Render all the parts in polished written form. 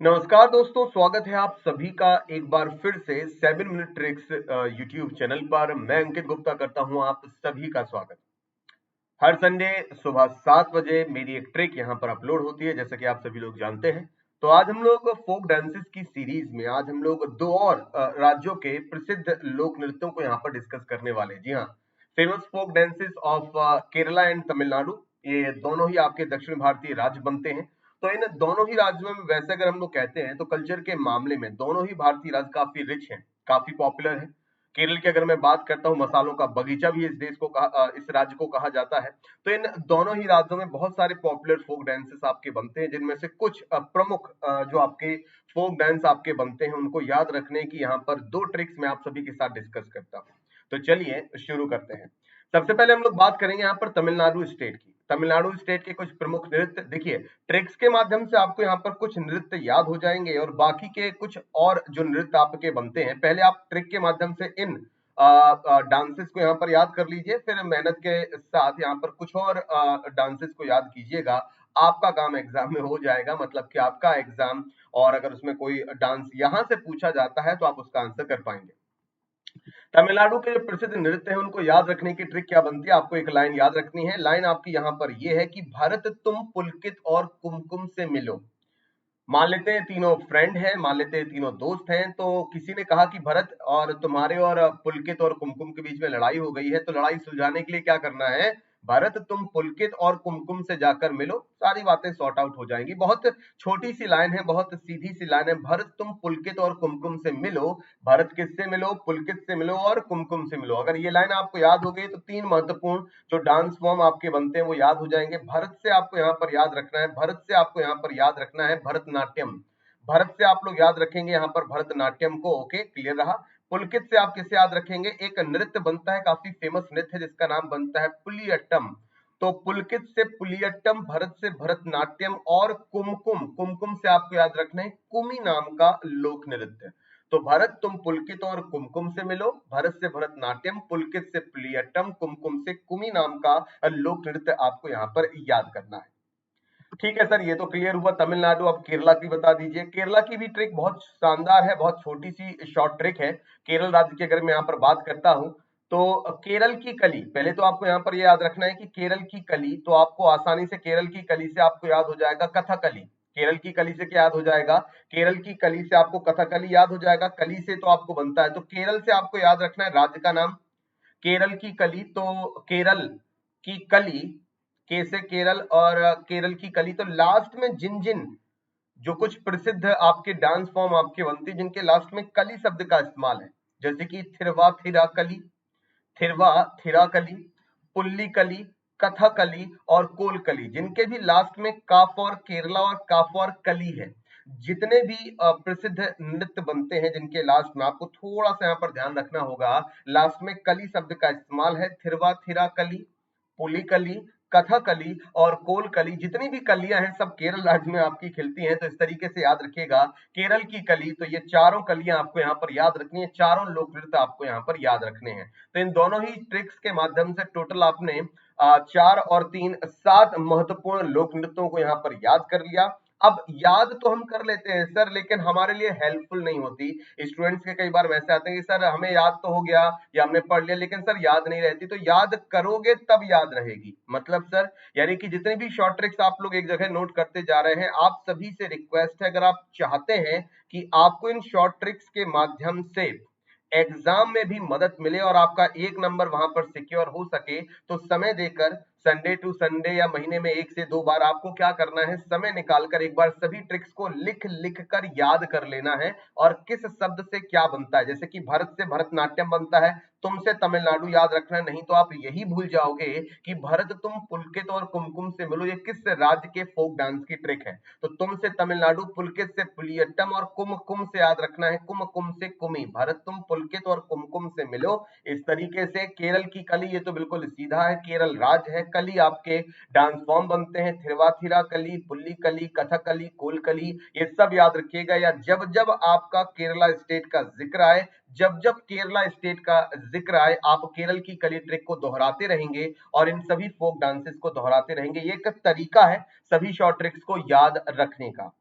नमस्कार दोस्तों, स्वागत है आप सभी का एक बार फिर से 7 मिनट ट्रिक्स यूट्यूब चैनल पर। मैं अंकित गुप्ता करता हूं आप सभी का स्वागत। हर संडे सुबह 7 बजे मेरी एक ट्रिक यहां पर अपलोड होती है, जैसा कि आप सभी लोग जानते हैं। तो आज हम लोग फोक डांसेस की सीरीज में आज हम लोग दो और राज्यों के प्रसिद्ध लोक नृत्यों को यहां पर डिस्कस करने वाले हैं। जी हाँ, famous folk dances of Kerala and Tamil Nadu. ये दोनों ही आपके दक्षिण भारतीय राज्य बनते हैं। तो इन दोनों ही राज्यों में वैसे अगर हम लोग कहते हैं तो कल्चर के मामले में दोनों ही भारतीय राज्य काफी रिच हैं, काफी पॉपुलर है। केरल की अगर मैं बात करता हूँ, मसालों का बगीचा भी इस देश को इस राज्य को कहा जाता है। तो इन दोनों ही राज्यों में बहुत सारे पॉपुलर फोक डांसेस आपके बनते हैं, जिनमें से कुछ प्रमुख जो आपके फोक डांस आपके बनते हैं उनको याद रखने की यहाँ पर दो ट्रिक्स मैं आप सभी के साथ डिस्कस करता हूँ। तो चलिए शुरू करते हैं। सबसे पहले हम लोग बात करेंगे यहाँ पर तमिलनाडु स्टेट की। तमिलनाडु स्टेट के कुछ प्रमुख नृत्य देखिए, ट्रिक्स के माध्यम से आपको यहाँ पर कुछ नृत्य याद हो जाएंगे और बाकी के कुछ और जो नृत्य आपके बनते हैं, पहले आप ट्रिक के माध्यम से इन डांसेस को यहाँ पर याद कर लीजिए, फिर मेहनत के साथ यहाँ पर कुछ और डांसेस को याद कीजिएगा। आपका काम एग्जाम में हो जाएगा, मतलब कि आपका एग्जाम, और अगर उसमें कोई डांस यहाँ से पूछा जाता है तो आप उसका आंसर कर पाएंगे। तमिलनाडु के जो प्रसिद्ध नृत्य हैं उनको याद रखने की ट्रिक क्या बनती है, आपको एक लाइन याद रखनी है। लाइन आपकी यहाँ पर ये है कि भारत तुम पुलकित और कुमकुम से मिलो। मान लेते हैं तीनों फ्रेंड हैं, मान लेते हैं तीनों दोस्त हैं। तो किसी ने कहा कि भरत, और तुम्हारे और पुलकित और कुमकुम के बीच में लड़ाई हो गई है, तो लड़ाई सुलझाने के लिए क्या करना है, भरत तुम पुलकित और कुमकुम से जाकर मिलो, सारी बातें सॉर्ट आउट हो जाएंगी। बहुत छोटी सी लाइन है, बहुत सीधी सी लाइन है, भरत तुम पुलकित और कुमकुम से मिलो। भरत किससे मिलो, पुलकित से मिलो और कुमकुम से मिलो। अगर ये लाइन आपको याद हो गई तो तीन महत्वपूर्ण जो डांस फॉर्म आपके बनते हैं वो याद हो जाएंगे। भरत से आपको यहाँ पर याद रखना है, भरत से आपको यहाँ पर याद रखना है भरतनाट्यम। भरत से आप लोग याद रखेंगे यहाँ पर भरतनाट्यम को। ओके, क्लियर रहा। पुलकित से आप किसे याद रखेंगे, एक नृत्य बनता है, काफी फेमस नृत्य है जिसका नाम बनता है पुलियट्टम। तो पुलकित से पुलियट्टम, भरत से भरतनाट्यम, और कुमकुम, कुमकुम से आपको याद रखना है कुमी नाम का लोक नृत्य। तो भरत तुम पुलकित और कुमकुम से मिलो, भरत से भरतनाट्यम, पुलकित से पुलियट्टम, कुमकुम से कुमी नाम का लोक नृत्य आपको यहाँ पर याद करना है। ठीक है सर, ये तो क्लियर हुआ तमिलनाडु। अब केरला की बता दीजिए। केरला की भी ट्रिक बहुत शानदार है, बहुत छोटी सी शॉर्ट ट्रिक है। केरल राज्य की अगर मैं यहाँ पर बात करता हूँ तो केरल की कली, पहले तो आपको यहाँ पर ये याद रखना है कि केरल की कली, तो आपको आसानी से केरल की कली से आपको याद हो जाएगा कथकली। केरल की कली से क्या याद हो जाएगा, केरल की कली से आपको कथकली याद हो जाएगा। कली से तो आपको बनता है, तो केरल से आपको याद रखना है राज्य का नाम, केरल की कली। तो केरल की कली, के से केरल और केरल की कली। तो लास्ट में जिन जिन जो कुछ प्रसिद्ध आपके डांस फॉर्म आपके बनते हैं जिनके लास्ट में कली शब्द का इस्तेमाल है, जैसे कि थिरवा थिरा कली, थिरवा थिरा कली, पुल्ली कली, कथकली और कोलकली, जिनके भी लास्ट में काफ और केरला और काफ और कली है। जितने भी प्रसिद्ध नृत्य बनते हैं जिनके लास्ट में आपको थोड़ा सा यहाँ पर ध्यान रखना होगा, लास्ट में कली शब्द का इस्तेमाल है। थिरवा थिरा कली, पुलिकली, कथकली और कोलकली, जितनी भी कलियां हैं सब केरल राज्य में आपकी खिलती हैं। तो इस तरीके से याद रखिएगा, केरल की कली, तो ये चारों कलियां आपको यहाँ पर याद रखनी है, चारों लोक नृत्य आपको यहाँ पर याद रखने हैं। तो इन दोनों ही ट्रिक्स के माध्यम से टोटल आपने 4 और 3 7 महत्वपूर्ण लोक नृत्यों को यहाँ पर याद कर लिया। अब याद तो हम कर लेते हैं सर, लेकिन हमारे लिए हेल्पफुल नहीं होती। स्टूडेंट्स के कई बार वैसे आते हैं कि सर हमें याद तो हो गया या हमने पढ़ लिया, लेकिन सर याद नहीं रहती। तो याद करोगे तब याद रहेगी, मतलब सर यानी कि जितनी भी शॉर्ट ट्रिक्स आप लोग एक जगह नोट करते जा रहे हैं, आप सभी से रिक्वेस्ट है, अगर आप चाहते हैं कि आपको इन शॉर्ट ट्रिक्स के माध्यम से एग्जाम में भी मदद मिले और आपका एक नंबर वहां पर सिक्योर हो सके, तो समय देकर संडे टू संडे या महीने में 1 से 2 बार आपको क्या करना है, समय निकालकर एक बार सभी ट्रिक्स को लिख लिख कर याद कर लेना है। और किस शब्द से क्या बनता है, जैसे कि भरत से भरतनाट्यम बनता है, तुमसे तमिलनाडु याद रखना है, नहीं तो आप यही भूल जाओगे कि भरत तुम पुलकित और कुमकुम से मिलो ये किस राज्य के फोक डांस की ट्रिक है। तो तुम से तमिलनाडु, पुलकित से पुलियट्टम और कुमकुम से याद रखना है कुमकुम से कुमी। भरत तुम पुलकित और कुमकुम से मिलो। इस तरीके से केरल की कली, ये तो बिल्कुल सीधा है, केरल राज्य है। कली आपके डांस फॉर्म बनते हैं, थिरवाथिरा कली, पुल्ली कली, कथकली, कोलकली, ये सब याद रखिएगा। या जब जब आपका केरला स्टेट का जिक्र आए, जब जब केरला स्टेट का जिक्र आए, आप केरल की कली ट्रिक को दोहराते रहेंगे और इन सभी फोक डांसेस को दोहराते रहेंगे। ये एक तरीका है सभी शॉर्ट ट्रिक्स को याद रखने का।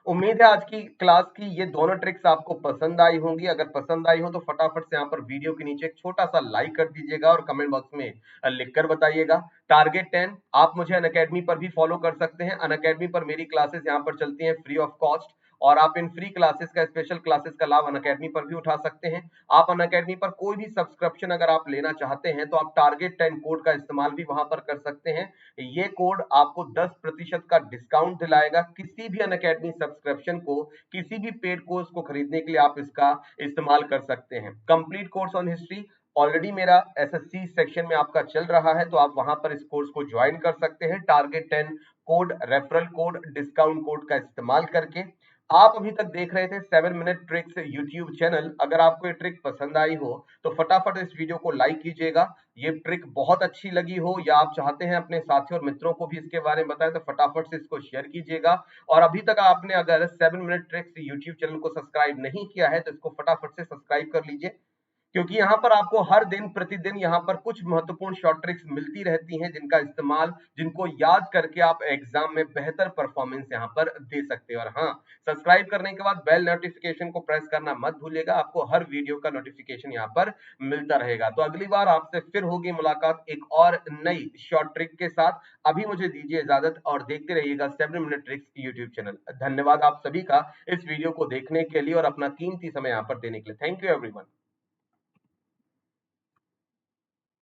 उम्मीद है आज की क्लास की ये दोनों ट्रिक्स आपको पसंद आई होंगी। अगर पसंद आई हो तो फटाफट से यहाँ पर वीडियो के नीचे एक छोटा सा लाइक कर दीजिएगा और कमेंट बॉक्स में लिखकर बताइएगा। टारगेट 10 आप मुझे अनअकैडमी पर भी फॉलो कर सकते हैं। अनअकैडमी पर मेरी क्लासेस यहाँ पर चलती हैं फ्री ऑफ कॉस्ट और आप इन फ्री क्लासेस का स्पेशल क्लासेस का लाभ अनअकैडमी पर भी उठा सकते हैं। आप अनअकैडमी पर कोई भी सब्सक्रिप्शन अगर आप लेना चाहते हैं तो आप टारगेट 10 कोड का इस्तेमाल भी वहां पर कर सकते हैं। ये कोड आपको 10% का डिस्काउंट दिलाएगा। किसी भी अनअकैडमी सब्सक्रिप्शन को, किसी भी पेड कोर्स को खरीदने के लिए आप इसका इस्तेमाल कर सकते हैं। Complete course on history already मेरा एसएससी सेक्शन में आपका चल रहा है, तो आप वहां पर इस कोर्स को ज्वाइन कर सकते हैं target 10 code, referral code, discount code का इस्तेमाल करके। आप अभी तक देख रहे थे 7 मिनट ट्रिक्स यूट्यूब चैनल। अगर आपको ये ट्रिक पसंद आई हो तो फटाफट इस वीडियो को लाइक कीजिएगा। ये ट्रिक बहुत अच्छी लगी हो या आप चाहते हैं अपने साथियों और मित्रों को भी इसके बारे में बताएं तो फटाफट से इसको शेयर कीजिएगा। और अभी तक आपने अगर 7 मिनट ट्रिक्स यूट्यूब चैनल को सब्सक्राइब नहीं किया है तो इसको फटाफट से सब्सक्राइब कर लीजिए, क्योंकि यहाँ पर आपको हर दिन प्रतिदिन यहाँ पर कुछ महत्वपूर्ण शॉर्ट ट्रिक्स मिलती रहती हैं जिनका इस्तेमाल, जिनको याद करके आप एग्जाम में बेहतर परफॉर्मेंस यहाँ पर दे सकते हैं। और हाँ, सब्सक्राइब करने के बाद बेल नोटिफिकेशन को प्रेस करना मत भूलिएगा, आपको हर वीडियो का नोटिफिकेशन यहाँ पर मिलता रहेगा। तो अगली बार आपसे फिर होगी मुलाकात एक और नई शॉर्ट ट्रिक के साथ। अभी मुझे दीजिए इजाजत और देखते रहिएगा 7 मिनट ट्रिक्स यूट्यूब चैनल। धन्यवाद आप सभी का इस वीडियो को देखने के लिए और अपना कीमती समय यहाँ पर देने के लिए। Thank you everyone.